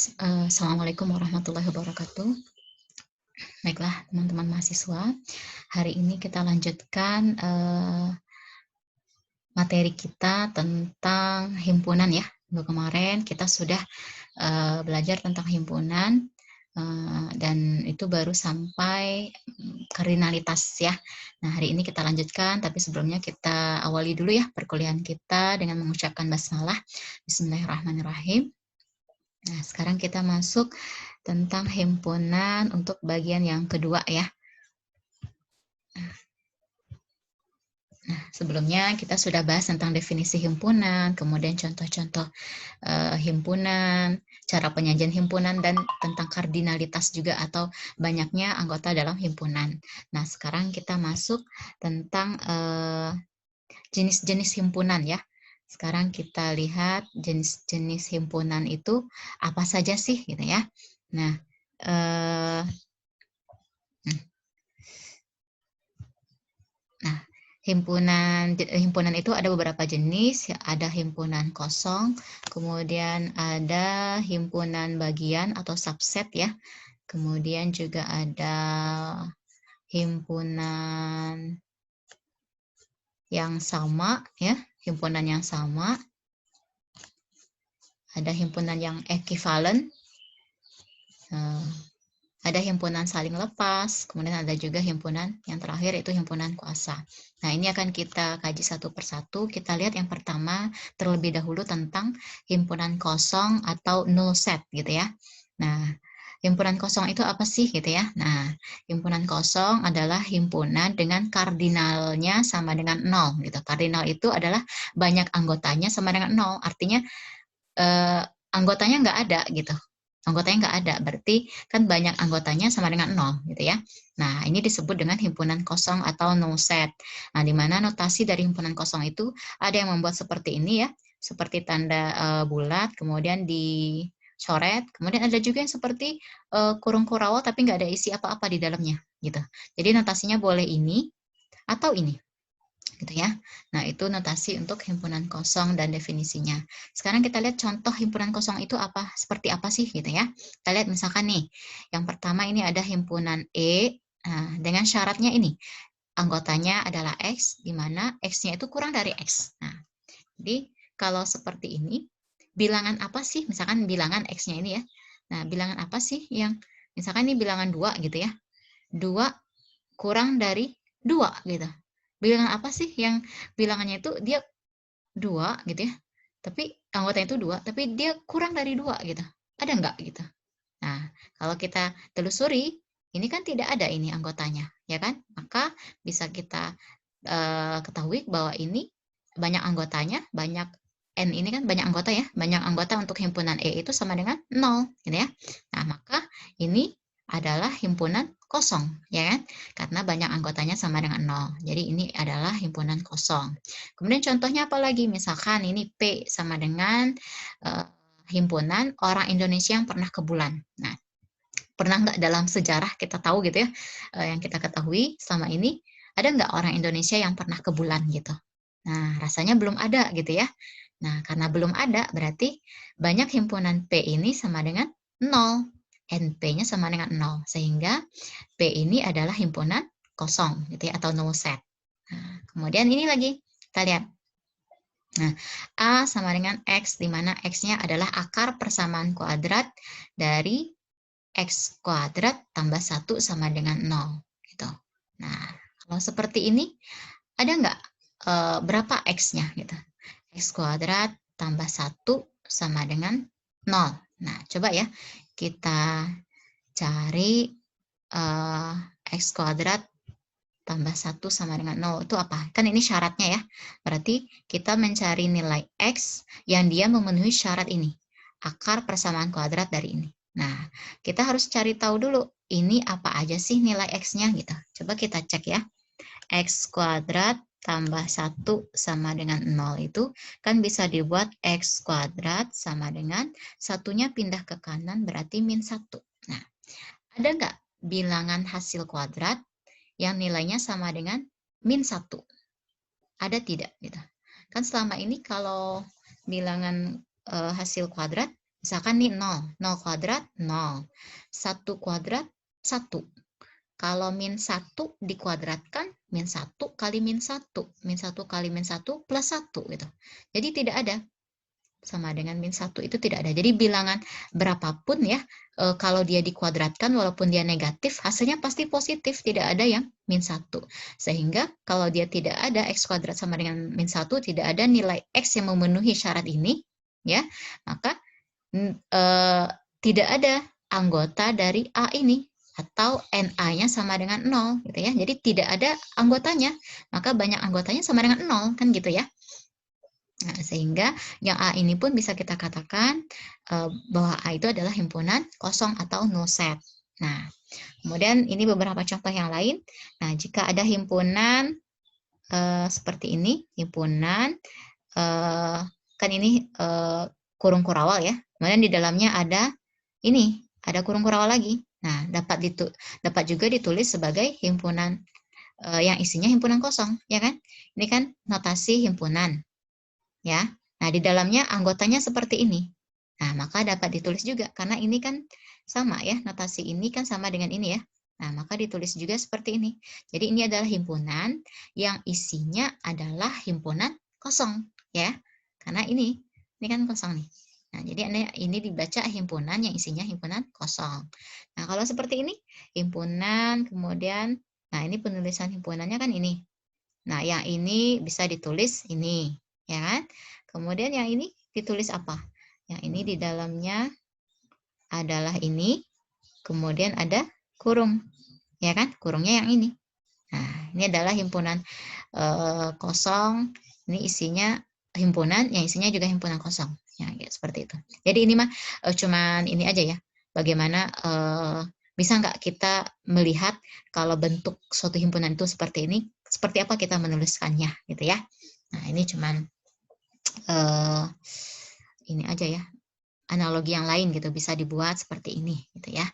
Assalamualaikum warahmatullahi wabarakatuh. Baiklah, teman-teman mahasiswa, hari ini kita lanjutkan materi kita tentang himpunan ya. Minggu kemarin kita sudah belajar tentang himpunan dan itu baru sampai kardinalitas ya. Nah, hari ini kita lanjutkan, tapi sebelumnya kita awali dulu ya perkuliahan kita dengan mengucapkan basmalah. Bismillahirrahmanirrahim. Nah, sekarang kita masuk tentang himpunan untuk bagian yang kedua ya. Nah, sebelumnya kita sudah bahas tentang definisi himpunan, kemudian contoh-contoh himpunan, cara penyajian himpunan, dan tentang kardinalitas juga atau banyaknya anggota dalam himpunan. Nah, sekarang kita masuk tentang jenis-jenis himpunan ya. Sekarang kita lihat jenis-jenis himpunan itu apa saja sih gitu ya. Nah, himpunan itu ada beberapa jenis, ada himpunan kosong, kemudian ada himpunan bagian atau subset ya, kemudian juga ada himpunan yang sama ya, himpunan yang sama, ada himpunan yang ekivalen, ada himpunan saling lepas, kemudian ada juga himpunan yang terakhir itu himpunan kuasa. Nah, ini akan kita kaji satu persatu. Kita lihat yang pertama terlebih dahulu tentang himpunan kosong atau null set gitu ya. Nah, himpunan kosong itu apa sih gitu ya? Nah, himpunan kosong adalah himpunan dengan kardinalnya sama dengan 0 gitu. Kardinal itu adalah banyak anggotanya sama dengan 0. Artinya anggotanya nggak ada gitu. Anggotanya nggak ada, berarti kan banyak anggotanya sama dengan 0 gitu ya. Nah, ini disebut dengan himpunan kosong atau null set. Nah, di mana notasi dari himpunan kosong itu ada yang membuat seperti ini ya, seperti tanda bulat, kemudian dicoret, kemudian ada juga yang seperti kurung kurawal tapi nggak ada isi apa-apa di dalamnya gitu. Jadi notasinya boleh ini atau ini gitu ya. Nah, itu notasi untuk himpunan kosong dan definisinya. Sekarang kita lihat contoh himpunan kosong itu apa, seperti apa sih gitu ya. Kita lihat misalkan nih, yang pertama ini ada himpunan E, nah, dengan syaratnya ini, anggotanya adalah X, di mana X-nya itu kurang dari X. Nah, jadi kalau seperti ini, bilangan apa sih, misalkan bilangan X-nya ini ya, nah bilangan apa sih yang, misalkan ini bilangan 2 gitu ya, 2 kurang dari 2 gitu. Bilangan apa sih yang bilangannya itu dia 2 gitu ya, tapi anggotanya itu 2, tapi dia kurang dari 2 gitu. Ada nggak gitu? Nah, kalau kita telusuri, ini kan tidak ada ini anggotanya, ya kan? Maka bisa kita ketahui bahwa ini banyak anggotanya, banyak N ini kan banyak anggota ya, banyak anggota untuk himpunan E itu sama dengan 0 gitu ya. Nah, maka ini adalah himpunan kosong, ya kan? Karena banyak anggotanya sama dengan 0. Jadi ini adalah himpunan kosong. Kemudian contohnya apa lagi? Misalkan ini P sama dengan himpunan orang Indonesia yang pernah ke bulan. Nah, pernah nggak dalam sejarah kita tahu gitu ya, yang kita ketahui selama ini, ada nggak orang Indonesia yang pernah ke bulan gitu? Nah, rasanya belum ada gitu ya. Nah, karena belum ada, berarti banyak himpunan P ini sama dengan 0, NP-nya sama dengan 0, sehingga P ini adalah himpunan kosong gitu ya, atau null set. Nah, kemudian ini lagi, kita lihat. Nah, A sama dengan X, di mana X-nya adalah akar persamaan kuadrat dari X kuadrat tambah 1 sama dengan 0 gitu. Nah, kalau seperti ini ada nggak berapa X-nya gitu? X kuadrat tambah 1 sama dengan 0. Nah, coba ya kita cari X kuadrat tambah 1 sama dengan 0 itu apa? Kan ini syaratnya ya. Berarti kita mencari nilai X yang dia memenuhi syarat ini. Akar persamaan kuadrat dari ini. Nah, kita harus cari tahu dulu, ini apa aja sih nilai X-nya gitu. Coba kita cek ya. X kuadrat tambah 1 sama dengan 0 itu kan bisa dibuat X kuadrat sama dengan satunya pindah ke kanan berarti min 1. Nah, ada nggak bilangan hasil kuadrat yang nilainya sama dengan min 1? Ada tidak? Gitu. Kan selama ini kalau bilangan hasil kuadrat Misalkan nih 0, 0 kuadrat 0, 1 kuadrat 1. Kalau min 1 dikuadratkan, min 1 kali min 1, min 1 kali min 1 plus 1 gitu. Jadi tidak ada, sama dengan min 1 itu tidak ada. Jadi bilangan berapapun ya, kalau dia dikuadratkan walaupun dia negatif, hasilnya pasti positif, tidak ada yang min 1. Sehingga kalau dia tidak ada X kuadrat sama dengan min 1, tidak ada nilai X yang memenuhi syarat ini, ya, maka tidak ada anggota dari A ini, atau NA-nya sama dengan 0 gitu ya. Jadi tidak ada anggotanya, maka banyak anggotanya sama dengan 0 kan gitu ya. Nah, sehingga yang A ini pun bisa kita katakan bahwa A itu adalah himpunan kosong atau null set. Nah, kemudian ini beberapa contoh yang lain. Nah, jika ada himpunan seperti ini, himpunan kan ini kurung kurawal ya. Kemudian di dalamnya ada ini, ada kurung kurawal lagi. Nah, dapat juga ditulis sebagai himpunan yang isinya himpunan kosong, ya kan? Ini kan notasi himpunan. Ya. Nah, di dalamnya anggotanya seperti ini. Nah, maka dapat ditulis juga karena ini kan sama ya, notasi ini kan sama dengan ini ya. Nah, maka ditulis juga seperti ini. Jadi ini adalah himpunan yang isinya adalah himpunan kosong ya. Karena ini kan kosong nih. Nah, jadi ini dibaca himpunan yang isinya himpunan kosong. Nah, kalau seperti ini himpunan kemudian ini penulisan himpunannya kan ini. Nah, yang ini bisa ditulis ini, ya kan? Kemudian yang ini ditulis apa? Yang ini di dalamnya adalah ini, kemudian ada kurung, ya kan? Kurungnya yang ini. Nah, ini adalah himpunan kosong, ini isinya himpunan, yang isinya juga himpunan kosong. Ya, seperti itu. Jadi ini mah cuman ini aja ya, bagaimana bisa nggak kita melihat kalau bentuk suatu himpunan itu seperti ini, seperti apa kita menuliskannya gitu ya. Nah, ini cuman ini aja ya, analogi yang lain gitu, bisa dibuat seperti ini gitu ya.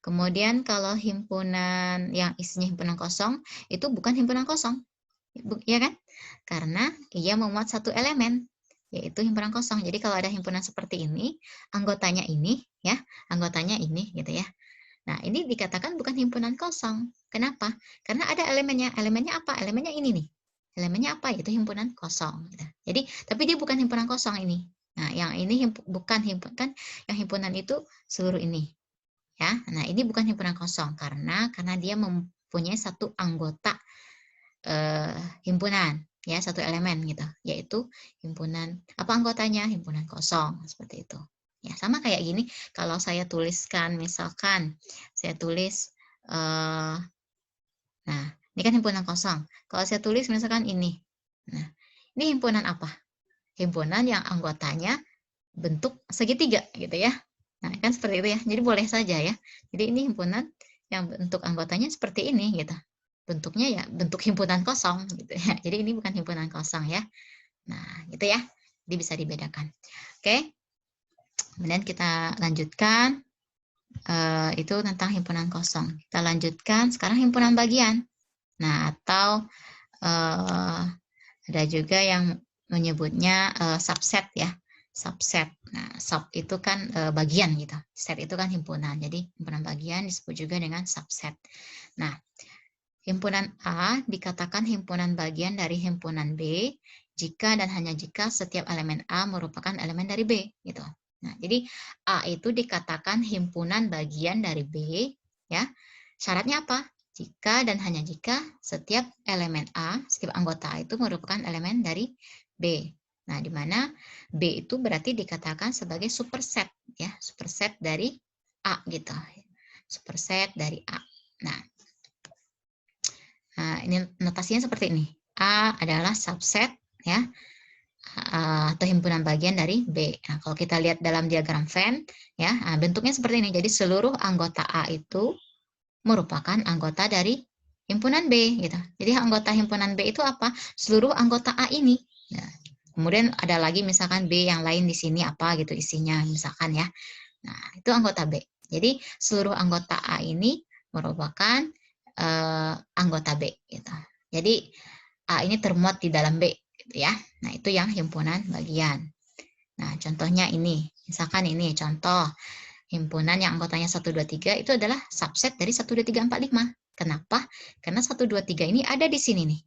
Kemudian kalau himpunan yang isinya himpunan kosong, itu bukan himpunan kosong, ya kan? Karena ia memuat satu elemen, yaitu himpunan kosong. Jadi kalau ada himpunan seperti ini, anggotanya ini ya, anggotanya ini gitu ya. Nah, ini dikatakan bukan himpunan kosong. Kenapa? Karena ada elemennya. Elemennya apa? Elemennya ini nih. Elemennya apa? Yaitu himpunan kosong. Gitu. Jadi, tapi dia bukan himpunan kosong ini. Nah, yang ini bukan himpunan, kan yang himpunan itu seluruh ini. Ya, nah ini bukan himpunan kosong karena dia mempunyai satu anggota himpunan, ya satu elemen gitu, yaitu himpunan apa anggotanya? Himpunan kosong seperti itu. Ya, sama kayak gini, kalau saya tuliskan, misalkan saya tulis, nah, ini kan himpunan kosong. Kalau saya tulis misalkan ini, nah, ini himpunan apa? Himpunan yang anggotanya bentuk segitiga, gitu ya. Nah, kan seperti itu ya. Jadi boleh saja ya. Jadi ini himpunan yang bentuk anggotanya seperti ini, gitu. Bentuknya ya bentuk himpunan kosong, gitu ya. Jadi ini bukan himpunan kosong ya. Nah, gitu ya. Jadi bisa dibedakan. Oke. Kemudian kita lanjutkan, itu tentang himpunan kosong. Kita lanjutkan sekarang himpunan bagian. Nah, atau ada juga yang menyebutnya subset ya. Subset. Nah, sub itu kan bagian gitu. Set itu kan himpunan. Jadi himpunan bagian disebut juga dengan subset. Nah, himpunan A dikatakan himpunan bagian dari himpunan B jika dan hanya jika setiap elemen A merupakan elemen dari B gitu. Nah, jadi A itu dikatakan himpunan bagian dari B ya. Syaratnya apa? Jika dan hanya jika setiap elemen A, setiap anggota A itu merupakan elemen dari B. Nah, di mana B itu berarti dikatakan sebagai superset ya, superset dari A gitu. Superset dari A. Nah, ini notasinya seperti ini. A adalah subset ya, atau himpunan bagian dari B. Nah, kalau kita lihat dalam diagram Venn ya, bentuknya seperti ini. Jadi seluruh anggota A itu merupakan anggota dari himpunan B gitu. Jadi anggota himpunan B itu apa? Seluruh anggota A ini. Nah, kemudian ada lagi misalkan B yang lain di sini apa gitu isinya misalkan ya. Nah, itu anggota B. Jadi seluruh anggota A ini merupakan anggota B gitu. Jadi A ini termuat di dalam B gitu ya. Nah, itu yang himpunan bagian. Nah, contohnya ini. Misalkan ini contoh, himpunan yang anggotanya 1, 2, 3 itu adalah subset dari 1, 2, 3, 4, 5. Kenapa? Karena 1, 2, 3 ini ada di sini nih,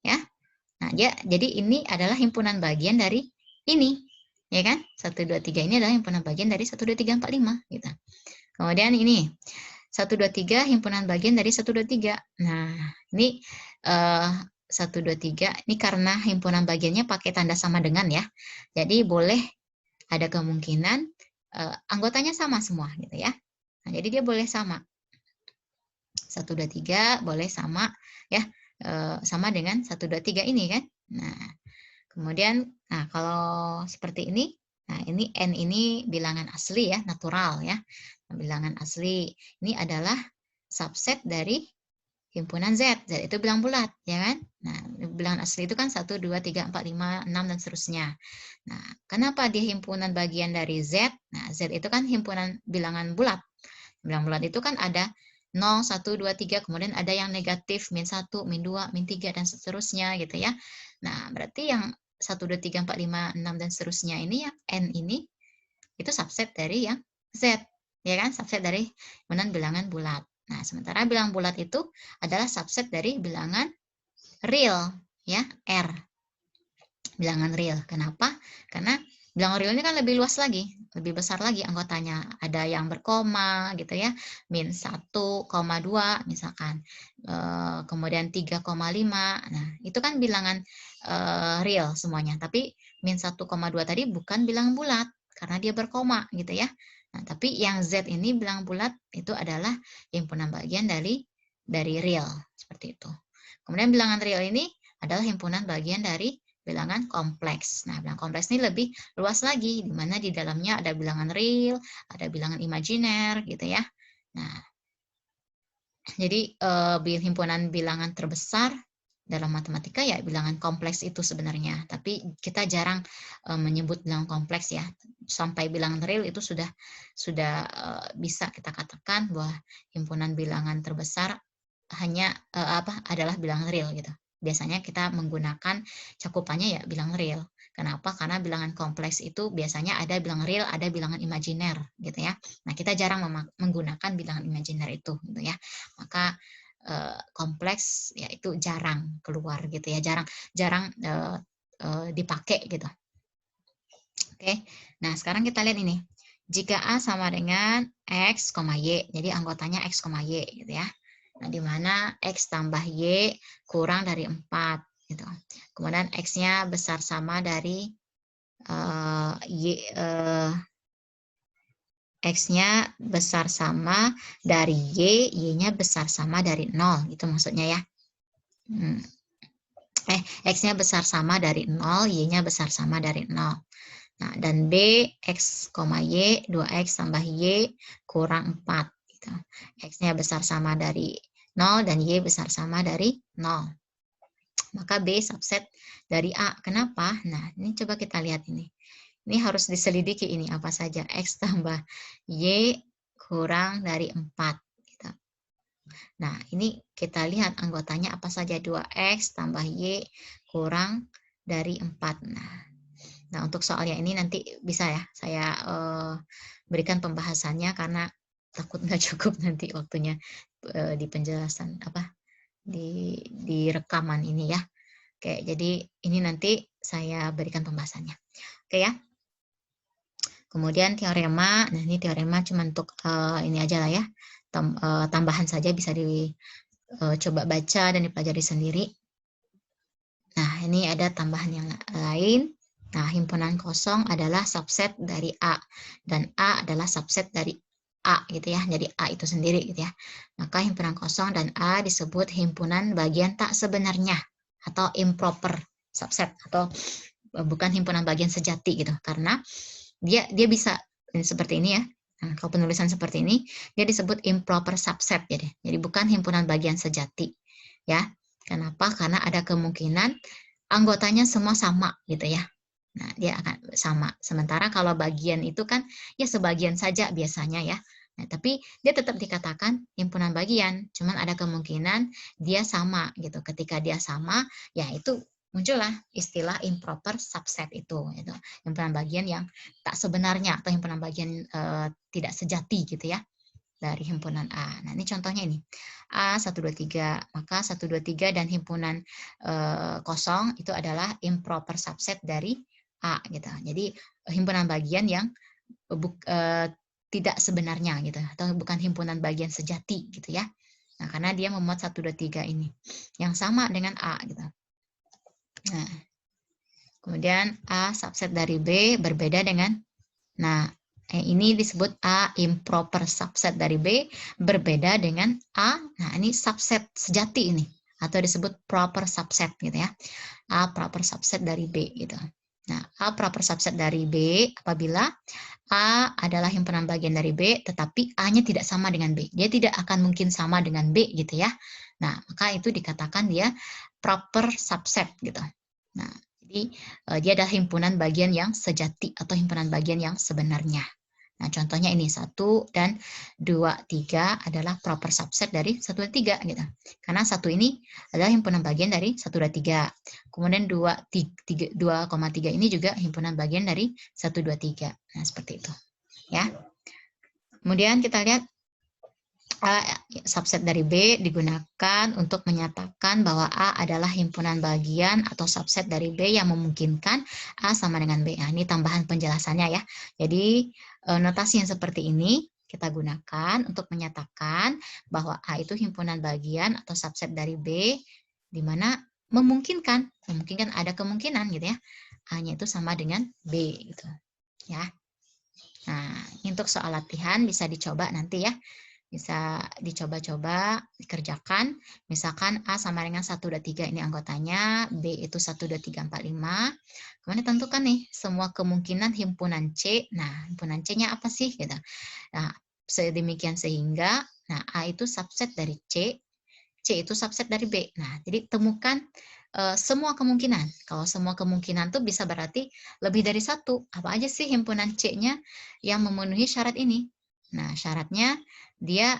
ya. Nah, jadi ini adalah himpunan bagian dari ini, ya kan? 1, 2, 3 ini adalah himpunan bagian dari 1, 2, 3, 4, 5, gitu. Kemudian ini 1, 2, 3 himpunan bagian dari 1, 2, 3. Nah, ini 1, 2, 3 ini karena himpunan bagiannya pakai tanda sama dengan ya. Jadi boleh ada kemungkinan anggotanya sama semua gitu ya. Nah, jadi dia boleh sama. 1, 2, 3 boleh sama ya, sama dengan 1, 2, 3 ini kan. Nah, kemudian kalau seperti ini, nah ini N ini bilangan asli ya, natural ya. Bilangan asli ini adalah subset dari himpunan Z. Z itu bilang bulat, ya kan? Nah, bilangan asli itu kan 1, 2, 3, 4, 5, 6, dan seterusnya. Nah, kenapa dia himpunan bagian dari Z? Nah, Z itu kan himpunan bilangan bulat. Bilangan bulat itu kan ada 0, 1, 2, 3, kemudian ada yang negatif, min 1, min 2, min 3, dan seterusnya gitu ya. Nah, berarti yang 1, 2, 3, 4, 5, 6, dan seterusnya ini, yang N ini, itu subset dari yang Z. Ya kan? Subset dari himpunan bilangan bulat. Nah, sementara bilangan bulat itu adalah subset dari bilangan real, ya, R. Bilangan real. Kenapa? Karena bilangan real ini kan lebih luas lagi, lebih besar lagi anggotanya. Ada yang berkoma gitu ya, min 1,2 misalkan. Kemudian 3,5. Nah, itu kan bilangan real semuanya. Tapi min 1,2 tadi bukan bilangan bulat karena dia berkoma gitu ya. Nah, tapi yang Z ini bilangan bulat itu adalah himpunan bagian dari real seperti itu. Kemudian bilangan real ini adalah himpunan bagian dari bilangan kompleks. Nah, bilangan kompleks ini lebih luas lagi, di mana di dalamnya ada bilangan real, ada bilangan imajiner, gitu ya. Nah, jadi himpunan bilangan terbesar dalam matematika ya bilangan kompleks itu sebenarnya. Tapi kita jarang menyebut bilangan kompleks ya. Sampai bilangan real itu sudah bisa kita katakan bahwa himpunan bilangan terbesar hanya adalah bilangan real gitu. Biasanya kita menggunakan cakupannya ya bilangan real. Kenapa? Karena bilangan kompleks itu biasanya ada bilangan real, ada bilangan imajiner gitu ya. Nah, kita jarang menggunakan bilangan imajiner itu gitu ya. Maka kompleks ya itu jarang keluar gitu ya, jarang dipakai gitu. Oke. Nah, sekarang kita lihat ini. Jika A sama dengan X, Y, jadi anggotanya X, Y gitu ya. Nah, di mana X tambah Y kurang dari 4 gitu. Kemudian X-nya besar sama dari X-nya besar sama dari Y, Y-nya besar sama dari 0 gitu maksudnya ya. X-nya besar sama dari 0, Y-nya besar sama dari 0. Nah, dan B, X, Y, 2X tambah Y kurang 4. Gitu. X-nya besar sama dari 0 dan Y besar sama dari 0. Maka B subset dari A. Kenapa? Nah, ini coba kita lihat ini. Ini harus diselidiki ini apa saja. X tambah Y kurang dari 4. Gitu. Nah, ini kita lihat anggotanya apa saja. 2X tambah Y kurang dari 4. Nah, untuk soalnya ini nanti bisa ya saya berikan pembahasannya karena takut nggak cukup nanti waktunya di penjelasan di rekaman ini ya. Oke, jadi ini nanti saya berikan pembahasannya. Oke ya. Kemudian teorema, nah ini teorema cuma untuk ini aja lah ya, tambahan saja bisa dicoba baca dan dipelajari sendiri. Nah, ini ada tambahan yang lain. Nah, himpunan kosong adalah subset dari A, dan A adalah subset dari A gitu ya, jadi A itu sendiri gitu ya. Maka himpunan kosong dan A disebut himpunan bagian tak sebenarnya, atau improper subset, atau bukan himpunan bagian sejati gitu, karena dia bisa seperti ini ya. Nah, kalau penulisan seperti ini, dia disebut improper subset jadi bukan himpunan bagian sejati ya. Kenapa? Karena ada kemungkinan anggotanya semua sama gitu ya. Nah, dia akan sama. Sementara kalau bagian itu kan ya sebagian saja biasanya ya. Nah, tapi dia tetap dikatakan himpunan bagian. Cuman ada kemungkinan dia sama gitu. Ketika dia sama, ya itu muncullah istilah improper subset itu himpunan bagian yang tak sebenarnya atau himpunan bagian tidak sejati gitu ya dari himpunan A. Nah, ini contohnya ini. A 1 2 3, maka 1 2 3 dan himpunan kosong itu adalah improper subset dari A gitu. Jadi himpunan bagian yang tidak sebenarnya gitu atau bukan himpunan bagian sejati gitu ya. Nah, karena dia memuat 1 2 3 ini yang sama dengan A gitu. Nah, kemudian A subset dari B berbeda dengan, nah ini disebut A improper subset dari B berbeda dengan A, nah ini subset sejati ini, atau disebut proper subset gitu ya. A proper subset dari B gitu. Nah, A proper subset dari B apabila A adalah himpunan bagian dari B, tetapi A-nya tidak sama dengan B. Dia tidak akan mungkin sama dengan B gitu ya. Nah, maka itu dikatakan dia proper subset gitu. Nah, jadi dia adalah himpunan bagian yang sejati atau himpunan bagian yang sebenarnya. Nah, contohnya ini 1 dan 2, 3 adalah proper subset dari 1 dan 3 gitu. Karena 1 ini adalah himpunan bagian dari 1 dan 3. Kemudian 2,3 ini juga himpunan bagian dari 1 2 3. Nah, seperti itu. Ya. Kemudian kita lihat A subset dari B digunakan untuk menyatakan bahwa A adalah himpunan bagian atau subset dari B yang memungkinkan A sama dengan B. Nah, ini tambahan penjelasannya ya. Jadi notasi yang seperti ini kita gunakan untuk menyatakan bahwa A itu himpunan bagian atau subset dari B di mana memungkinkan ada kemungkinan gitu ya. A-nya itu sama dengan B gitu. Ya. Nah, untuk soal latihan bisa dicoba nanti ya. Bisa dicoba-coba dikerjakan. Misalkan A sama dengan 1 2 3 ini anggotanya, B itu 1 2 3 4 5. Kemudian tentukan nih semua kemungkinan himpunan C. Nah, himpunan C-nya apa sih gitu. Nah, sedemikian sehingga A itu subset dari C, C itu subset dari B. Nah, jadi temukan semua kemungkinan. Kalau semua kemungkinan tuh bisa berarti lebih dari satu. Apa aja sih himpunan C-nya yang memenuhi syarat ini? Nah, syaratnya dia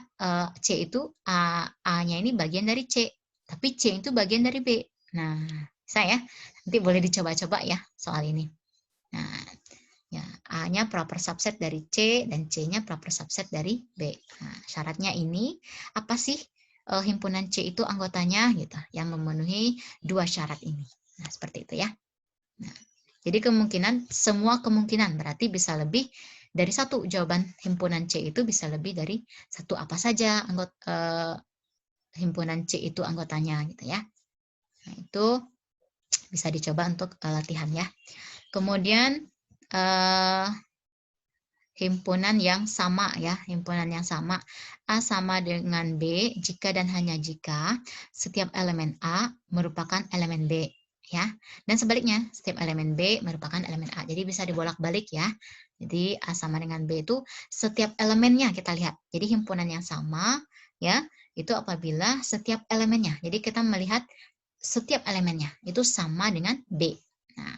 C itu A-nya ini bagian dari C, tapi C itu bagian dari B. Nah, bisa ya. Nanti boleh dicoba-coba ya soal ini. Nah, ya, A-nya proper subset dari C dan C-nya proper subset dari B. Nah, syaratnya ini apa sih himpunan C itu anggotanya gitu yang memenuhi dua syarat ini. Nah, seperti itu ya. Nah, jadi semua kemungkinan berarti bisa lebih dari satu. Jawaban himpunan C itu bisa lebih dari satu. Apa saja himpunan C itu anggotanya gitu ya. Nah, itu bisa dicoba untuk latihan ya. Kemudian himpunan yang sama ya, himpunan yang sama. A sama dengan B jika dan hanya jika setiap elemen A merupakan elemen B ya. Dan sebaliknya, setiap elemen B merupakan elemen A. Jadi bisa dibolak-balik ya. Jadi A sama dengan B itu setiap elemennya kita lihat. Jadi himpunan yang sama ya, itu apabila setiap elemennya. Jadi kita melihat setiap elemennya itu sama dengan B. Nah,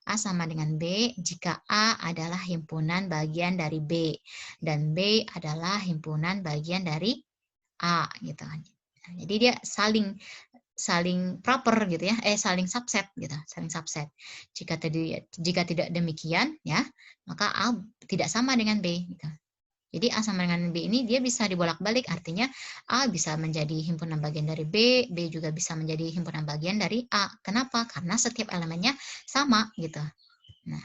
A sama dengan B jika A adalah himpunan bagian dari B dan B adalah himpunan bagian dari A gitu. Nah, jadi dia saling proper gitu ya, saling subset gitu, saling subset. Jika tidak demikian ya, maka A tidak sama dengan B gitu. Jadi A sama dengan B ini dia bisa dibolak-balik, artinya A bisa menjadi himpunan bagian dari B, B juga bisa menjadi himpunan bagian dari A. Kenapa? Karena setiap elemennya sama gitu. Nah,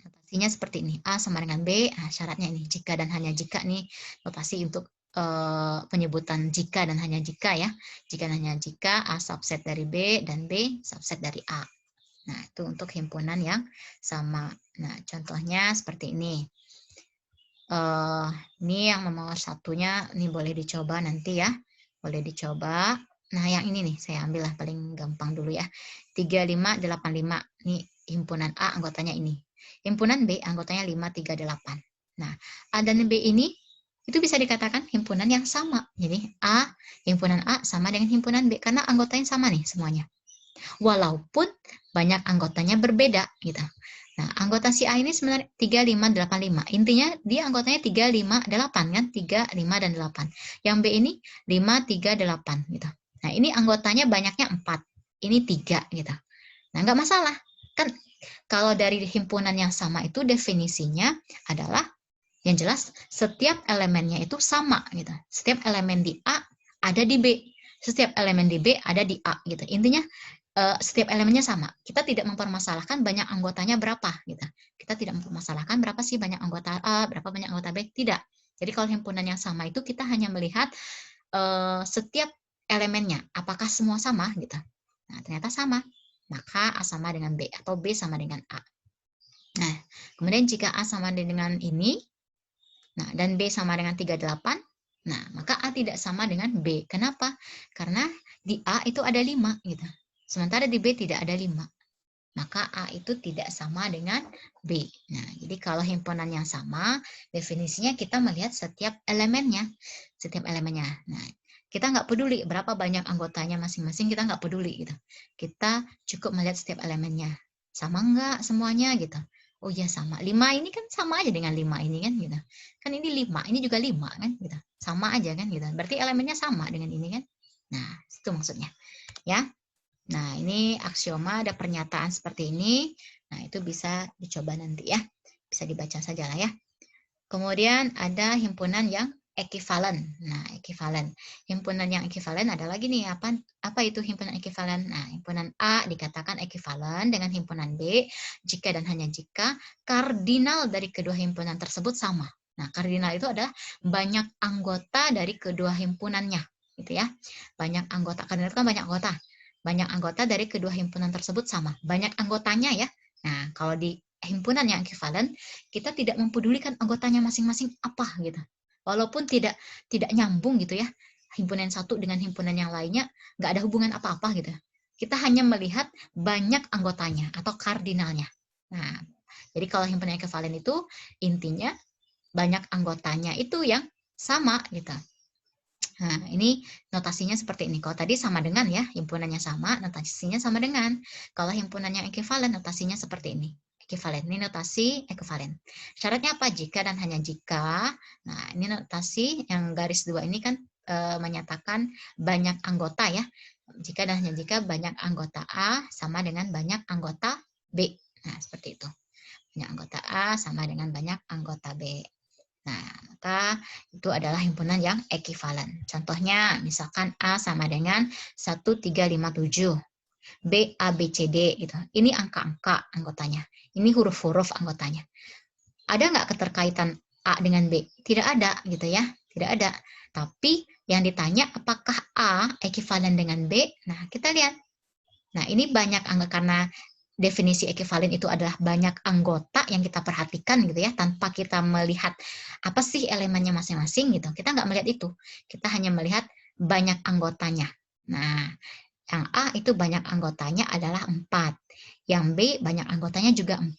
notasinya seperti ini. A sama dengan B, syaratnya ini jika dan hanya jika nih notasi untuk penyebutan jika dan hanya jika ya. Jika dan hanya jika A subset dari B dan B subset dari A. Nah, itu untuk himpunan yang sama. Nah, contohnya seperti ini. Ini yang nomor satunya, ini boleh dicoba nanti ya. Boleh dicoba. Nah, yang ini nih, saya ambil lah paling gampang dulu ya. 3585. Ini himpunan A anggotanya ini. Himpunan B anggotanya 538. Nah, A dan B ini itu bisa dikatakan himpunan yang sama. Jadi himpunan A sama dengan himpunan B karena anggotanya sama nih semuanya. Walaupun banyak anggotanya berbeda gitu. Nah, anggota si A ini sebenarnya 3585. Intinya dia anggotanya 358 kan? 3, 5 dan 8. Yang B ini 538 gitu. Nah, ini anggotanya banyaknya 4. ini 3 gitu. Nah, nggak masalah. Kan kalau dari himpunan yang sama itu definisinya adalah yang jelas setiap elemennya itu sama gitu. Setiap elemen di A ada di B. Setiap elemen di B ada di A gitu. Intinya setiap elemennya sama. Kita tidak mempermasalahkan banyak anggotanya berapa gitu. Kita tidak mempermasalahkan berapa sih banyak anggota A, berapa banyak anggota B, tidak. Jadi kalau himpunan yang sama itu kita hanya melihat setiap elemennya, apakah semua sama gitu. Nah, ternyata sama. Maka A sama dengan B atau B sama dengan A. Nah, kemudian jika A sama dengan ini, nah, dan B sama dengan 38, nah, maka A tidak sama dengan B. Kenapa? Karena di A itu ada 5 gitu. Sementara di B tidak ada 5. Maka A itu tidak sama dengan B. Nah, jadi kalau himpunan yang sama, definisinya kita melihat setiap elemennya. Setiap elemennya. Nah, kita nggak peduli berapa banyak anggotanya masing-masing, kita nggak peduli gitu. Kita cukup melihat setiap elemennya. Sama nggak semuanya gitu. Oh ya sama. 5 ini kan sama aja dengan 5 ini kan gitu. Kan ini 5, ini juga 5 kan gitu. Sama aja kan gitu. Berarti elemennya sama dengan ini kan. Nah, itu maksudnya. Ya. Nah, ini aksioma ada pernyataan seperti ini. Nah, itu bisa dicoba nanti ya. Bisa dibaca saja lah ya. Kemudian ada himpunan yang ekivalen. Nah, ekivalen. Himpunan yang ekivalen ada lagi nih, apa itu himpunan ekivalen? Nah, himpunan A dikatakan ekivalen dengan himpunan B jika dan hanya jika kardinal dari kedua himpunan tersebut sama. Nah, kardinal itu adalah banyak anggota dari kedua himpunannya, gitu ya. Banyak anggota, kardinal itu kan banyak anggota. Banyak anggota dari kedua himpunan tersebut sama. Banyak anggotanya ya. Nah, kalau di himpunan yang ekivalen, kita tidak mempedulikan anggotanya masing-masing apa gitu. Walaupun tidak nyambung gitu ya, himpunan satu dengan himpunan yang lainnya nggak ada hubungan apa-apa gitu. Kita hanya melihat banyak anggotanya atau kardinalnya. Nah, jadi kalau himpunan ekivalen itu intinya banyak anggotanya itu yang sama gitu. Nah, ini notasinya seperti ini. Kalau tadi sama dengan ya, himpunannya sama, notasinya sama dengan. Kalau himpunan yang ekivalen, notasinya seperti ini. Ekivalen, ini notasi ekivalen. Syaratnya apa? Jika dan hanya jika. Nah, ini notasi yang garis 2 ini kan menyatakan banyak anggota ya. Jika dan hanya jika banyak anggota A sama dengan banyak anggota B. Nah, seperti itu. Banyak anggota A sama dengan banyak anggota B. Nah, maka itu adalah himpunan yang ekivalen. Contohnya, misalkan A sama dengan 1357, B, A, B, C, D. Gitu. Ini angka-angka anggotanya. Ini huruf-huruf anggotanya. Ada nggak keterkaitan A dengan B? Tidak ada, gitu ya. Tidak ada. Tapi yang ditanya, apakah A ekivalen dengan B? Nah, kita lihat. Nah, ini banyak anggota karena definisi ekivalen itu adalah banyak anggota yang kita perhatikan gitu ya, tanpa kita melihat apa sih elemennya masing-masing gitu. Kita nggak melihat itu. Kita hanya melihat banyak anggotanya. Nah, yang A itu banyak anggotanya adalah 4. Yang B banyak anggotanya juga 4.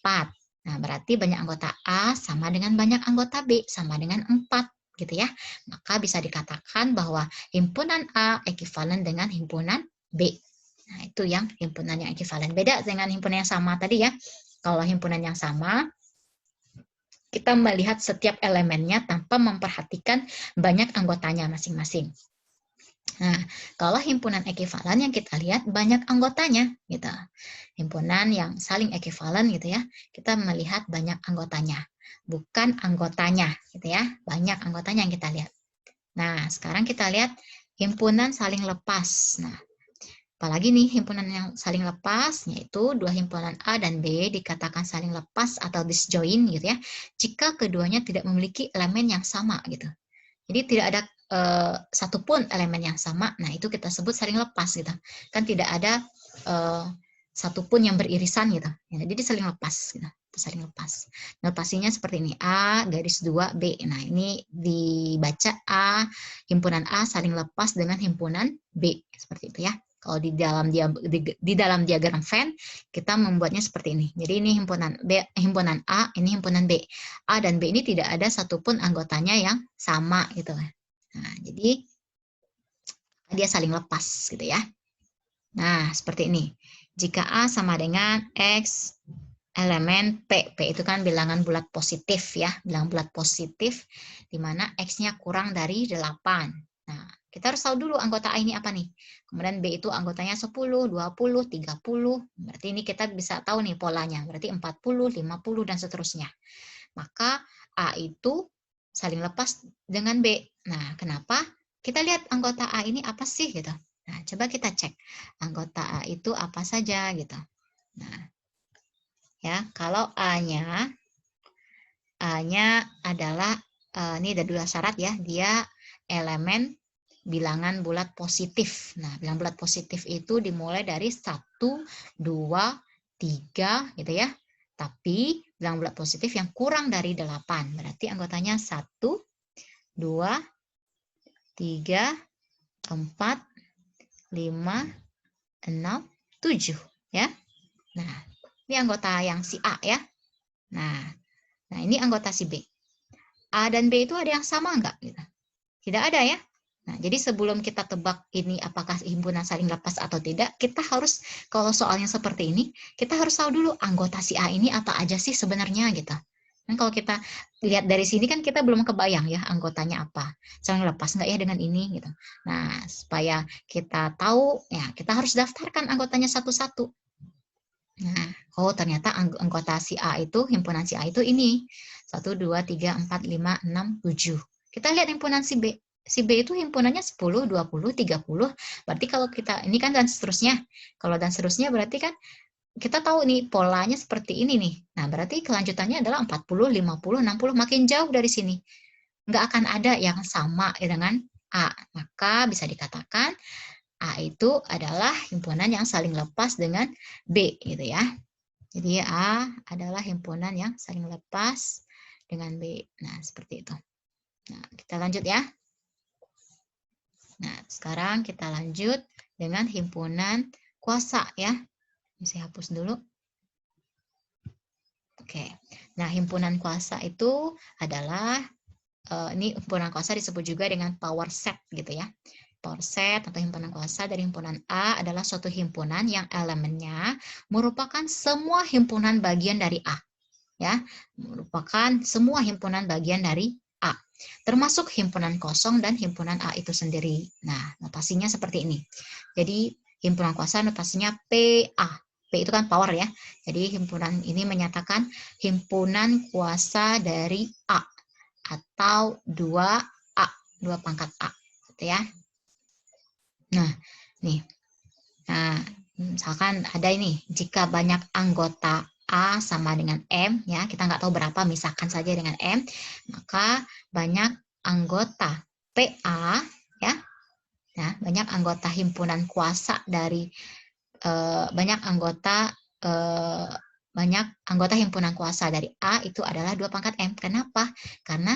Nah, berarti banyak anggota A sama dengan banyak anggota B sama dengan 4 gitu ya. Maka bisa dikatakan bahwa himpunan A ekivalen dengan himpunan B. Nah, itu yang himpunan yang ekivalen. Beda dengan himpunan yang sama tadi ya. Kalau himpunan yang sama, kita melihat setiap elemennya tanpa memperhatikan banyak anggotanya masing-masing. Nah, kalau himpunan ekivalen yang kita lihat banyak anggotanya gitu. Himpunan yang saling ekivalen gitu ya. Kita melihat banyak anggotanya, bukan anggotanya gitu ya. Banyak anggotanya yang kita lihat. Nah, sekarang kita lihat himpunan saling lepas. Nah, apalagi nih himpunan yang saling lepas, yaitu dua himpunan A dan B dikatakan saling lepas atau disjoin gitu ya, jika keduanya tidak memiliki elemen yang sama gitu. Jadi tidak ada satupun elemen yang sama, nah itu kita sebut saling lepas gitu. Kan tidak ada satupun yang beririsan gitu. Ya, jadi saling lepas gitu. Saling lepas. Notasinya seperti ini, A garis 2 B. Nah, ini dibaca A, himpunan A saling lepas dengan himpunan B. Seperti itu ya. Kalau di dalam diagram Venn kita membuatnya seperti ini. Jadi ini himpunan B, himpunan A, ini himpunan B. A dan B ini tidak ada satupun anggotanya yang sama gitu. Nah, jadi dia saling lepas gitu ya. Nah, seperti ini. Jika A sama dengan X elemen P. P itu kan bilangan bulat positif ya, bilangan bulat positif di mana X-nya kurang dari 8. Nah, kita harus tahu dulu anggota A ini apa nih. Kemudian B itu anggotanya 10, 20, 30. Berarti ini kita bisa tahu nih polanya. Berarti 40, 50, dan seterusnya. Maka A itu saling lepas dengan B. Nah, kenapa? Kita lihat anggota A ini apa sih gitu. Nah, coba kita cek anggota A itu apa saja gitu. Nah, ya, kalau A-nya adalah ini ada dua syarat ya, dia elemen bilangan bulat positif. Nah, bilangan bulat positif itu dimulai dari 1, 2, 3 gitu ya. Tapi bilangan bulat positif yang kurang dari 8. Berarti anggotanya 1, 2, 3, 4, 5, 6, 7 ya. Nah, ini anggota yang si A ya. Nah, ini anggota si B. A dan B itu ada yang sama enggak? Gitu. Tidak ada ya. Nah, jadi sebelum kita tebak ini apakah himpunan saling lepas atau tidak, kita harus, kalau soalnya seperti ini, kita harus tahu dulu anggota si A ini apa aja sih sebenarnya gitu. Dan kalau kita lihat dari sini kan kita belum kebayang ya anggotanya apa. Saling lepas enggak ya dengan ini gitu. Nah, supaya kita tahu, ya kita harus daftarkan anggotanya satu-satu. Nah, oh ternyata anggota si A itu, himpunan si A itu ini. 1, 2, 3, 4, 5, 6, 7. Kita lihat himpunan si B. Si B itu himpunannya 10, 20, 30. Berarti kalau kita, ini kan dan seterusnya. Kalau dan seterusnya berarti kan kita tahu nih polanya seperti ini nih. Nah, berarti kelanjutannya adalah 40, 50, 60. Makin jauh dari sini. Nggak akan ada yang sama dengan A. Maka bisa dikatakan A itu adalah himpunan yang saling lepas dengan B gitu ya. Jadi A adalah himpunan yang saling lepas dengan B. Nah, seperti itu. Nah, kita lanjut ya. Nah, sekarang kita lanjut dengan himpunan kuasa ya. Ini saya hapus dulu. Oke. Nah, himpunan kuasa itu adalah ini himpunan kuasa disebut juga dengan power set gitu ya. Power set atau himpunan kuasa dari himpunan A adalah suatu himpunan yang elemennya merupakan semua himpunan bagian dari A. Ya, merupakan semua himpunan bagian dari A. Termasuk himpunan kosong dan himpunan A itu sendiri. Nah, notasinya seperti ini. Jadi, himpunan kuasa notasinya PA. P itu kan power ya. Jadi, himpunan ini menyatakan himpunan kuasa dari A atau 2A, 2 pangkat A gitu ya. Nah, nih. Nah, misalkan ada ini, jika banyak anggota A sama dengan M, ya kita nggak tahu berapa, misalkan saja dengan M, maka banyak anggota PA, ya, nah, banyak anggota himpunan kuasa dari banyak anggota himpunan kuasa dari A itu adalah 2 pangkat M. Kenapa? Karena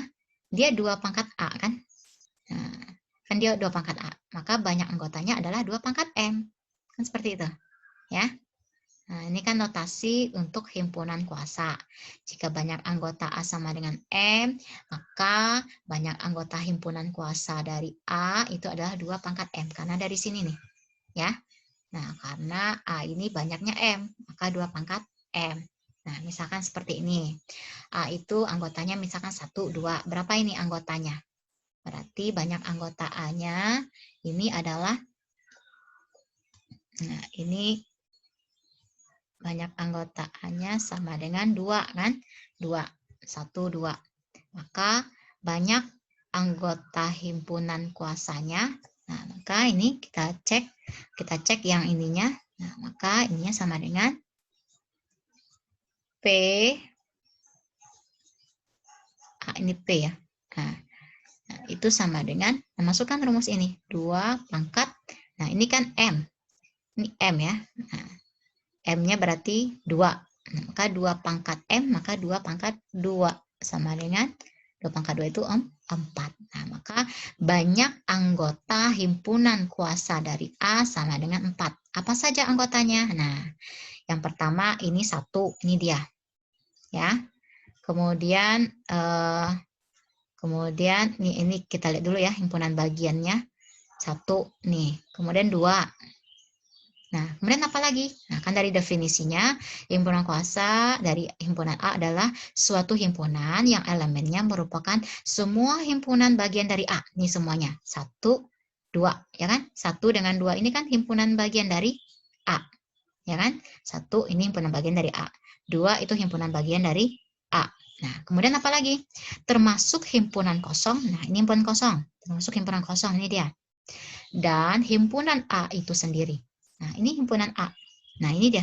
dia 2 pangkat A kan. Nah, kan dia 2 pangkat A, maka banyak anggotanya adalah 2 pangkat M. Kan seperti itu, ya. Nah, ini kan notasi untuk himpunan kuasa. Jika banyak anggota A sama dengan M, maka banyak anggota himpunan kuasa dari A itu adalah 2 pangkat M. Karena dari sini nih, ya. Nah, karena A ini banyaknya M, maka 2 pangkat M. Nah, misalkan seperti ini. A itu anggotanya misalkan 1, 2. Berapa ini anggotanya? Berarti banyak anggota A-nya ini adalah, nah ini banyak anggota A-nya sama dengan 2 kan? 2, 1, 2. Maka banyak anggota himpunan kuasanya. Nah, maka ini kita cek yang ininya. Nah, maka ininya sama dengan P, ini P ya. Nah, itu sama dengan, masukkan rumus ini, 2 pangkat, nah ini kan M, ini M ya, nah, M-nya berarti 2, nah, maka 2 pangkat M, maka 2 pangkat 2, sama dengan 2 pangkat 2 itu 4. Nah, maka banyak anggota himpunan kuasa dari A sama dengan 4. Apa saja anggotanya? Nah, yang pertama ini 1, ini dia. Ya. Kemudian ini kita lihat dulu ya himpunan bagiannya. 1 nih, kemudian 2. Nah, kemudian apa lagi? Nah, kan dari definisinya, himpunan kuasa dari himpunan A adalah suatu himpunan yang elemennya merupakan semua himpunan bagian dari A. Ini semuanya. Satu, dua, ya kan? Satu dengan dua ini kan himpunan bagian dari A, ya kan? Satu ini himpunan bagian dari A. Dua itu himpunan bagian dari A. Nah, kemudian apa lagi? Termasuk himpunan kosong. Nah, ini himpunan kosong. Termasuk himpunan kosong, ini dia. Dan himpunan A itu sendiri. Nah, ini himpunan A. Nah, ini dia.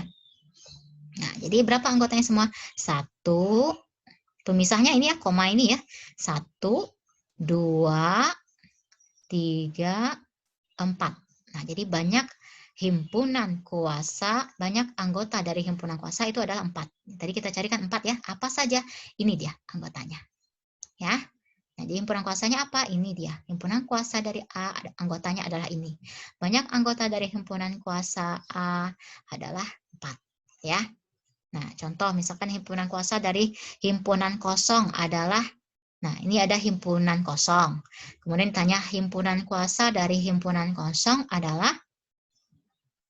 Nah, jadi berapa anggotanya semua? Satu, pemisahnya ini ya, koma ini ya. Satu, dua, tiga, empat. Nah, jadi banyak himpunan kuasa, banyak anggota dari himpunan kuasa itu adalah 4. Tadi kita carikan 4 ya. Apa saja? Ini dia anggotanya. Ya. Nah, jadi himpunan kuasanya apa? Ini dia. Himpunan kuasa dari A, anggotanya adalah ini. Banyak anggota dari himpunan kuasa A adalah 4. Ya. Nah, contoh misalkan himpunan kuasa dari himpunan kosong adalah, nah ini ada himpunan kosong. Kemudian ditanya himpunan kuasa dari himpunan kosong adalah,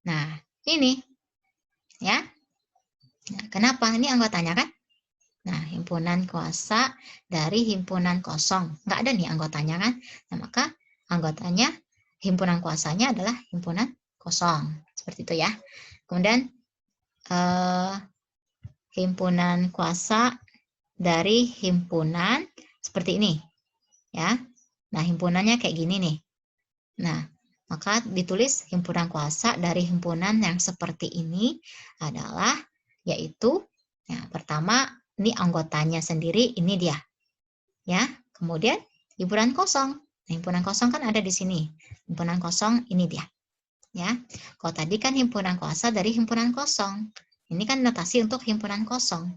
nah ini. Ya. Nah, kenapa? Ini anggotanya kan? Nah, himpunan kuasa dari himpunan kosong. Nggak ada nih anggotanya kan? Nah, maka anggotanya, himpunan kuasanya adalah himpunan kosong. Seperti itu ya. Kemudian, himpunan kuasa dari himpunan seperti ini. Ya. Nah, himpunannya kayak gini nih. Nah, maka ditulis himpunan kuasa dari himpunan yang seperti ini adalah, yaitu, ya, pertama, ini anggotanya sendiri, ini dia. Ya, kemudian himpunan kosong. Nah, himpunan kosong kan ada di sini. Himpunan kosong ini dia. Ya, kalau tadi kan himpunan kuasa dari himpunan kosong. Ini kan notasi untuk himpunan kosong.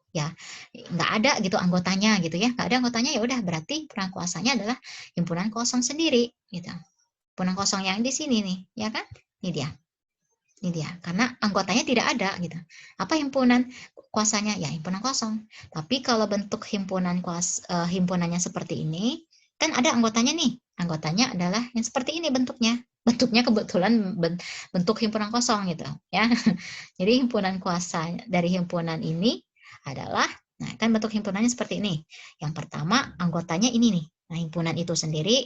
Ya, nggak ada gitu anggotanya gitu ya. Nggak ada anggotanya, ya udah berarti himpunan kuasanya adalah himpunan kosong sendiri gitu. Himpunan kosong yang di sini nih, ya kan? Ini dia. Ini dia, karena anggotanya tidak ada gitu. Apa himpunan kuasanya? Ya himpunan kosong. Tapi kalau bentuk himpunannya seperti ini, kan ada anggotanya nih. Anggotanya adalah yang seperti ini bentuknya. Bentuknya kebetulan bentuk himpunan kosong gitu ya. Jadi himpunan kuasa dari himpunan ini adalah, nah kan bentuk himpunannya seperti ini. Yang pertama anggotanya ini nih. Nah, himpunan itu sendiri,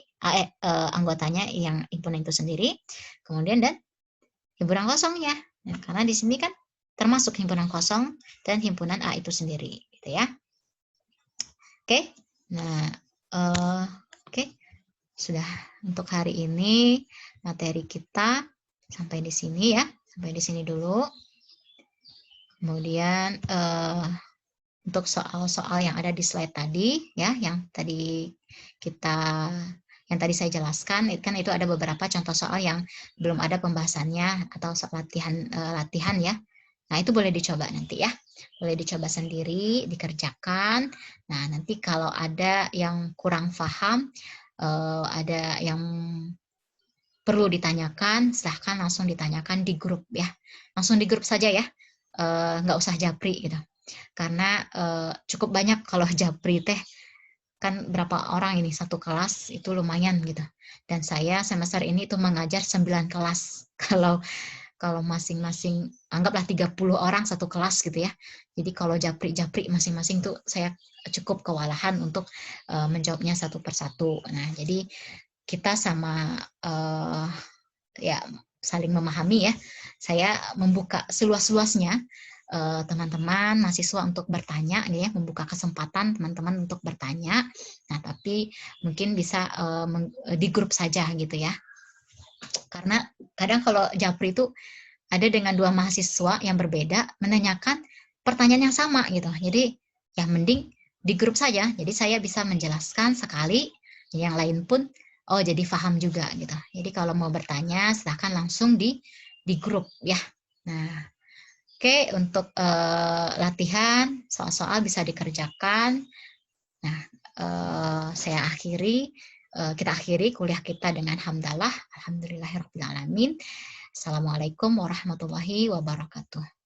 anggotanya yang himpunan itu sendiri. Kemudian dan himpunan kosongnya. Nah, karena di sini kan termasuk himpunan kosong dan himpunan A itu sendiri, gitu ya. Oke, nah, oke, sudah untuk hari ini materi kita sampai di sini ya, sampai di sini dulu. Kemudian untuk soal-soal yang ada di slide tadi, ya, yang tadi saya jelaskan, kan itu ada beberapa contoh soal yang belum ada pembahasannya atau soal latihan ya. Nah, itu boleh dicoba nanti ya. Boleh dicoba sendiri, dikerjakan. Nah, nanti kalau ada yang kurang paham, ada yang perlu ditanyakan, silahkan langsung ditanyakan di grup ya. Langsung di grup saja ya, nggak usah japri gitu. Karena cukup banyak kalau japri teh, kan berapa orang ini satu kelas itu lumayan gitu. Dan saya semester ini tuh mengajar 9 kelas. Kalau masing-masing anggaplah 30 orang satu kelas gitu ya. Jadi kalau japri-japri masing-masing tuh saya cukup kewalahan untuk menjawabnya satu persatu. Nah, jadi kita sama ya saling memahami ya. Saya membuka seluas-luasnya teman-teman mahasiswa untuk bertanya nih ya, membuka kesempatan teman-teman untuk bertanya. Nah, tapi mungkin bisa di grup saja gitu ya. Karena kadang kalau japri itu ada dengan dua mahasiswa yang berbeda menanyakan pertanyaan yang sama gitu. Jadi ya mending di grup saja. Jadi saya bisa menjelaskan sekali, yang lain pun oh jadi paham juga gitu. Jadi kalau mau bertanya silahkan langsung di grup ya. Nah, oke, untuk latihan soal-soal bisa dikerjakan. Nah, kita akhiri kuliah kita dengan hamdalah, alhamdulillahirabbil alamin. Assalamualaikum warahmatullahi wabarakatuh.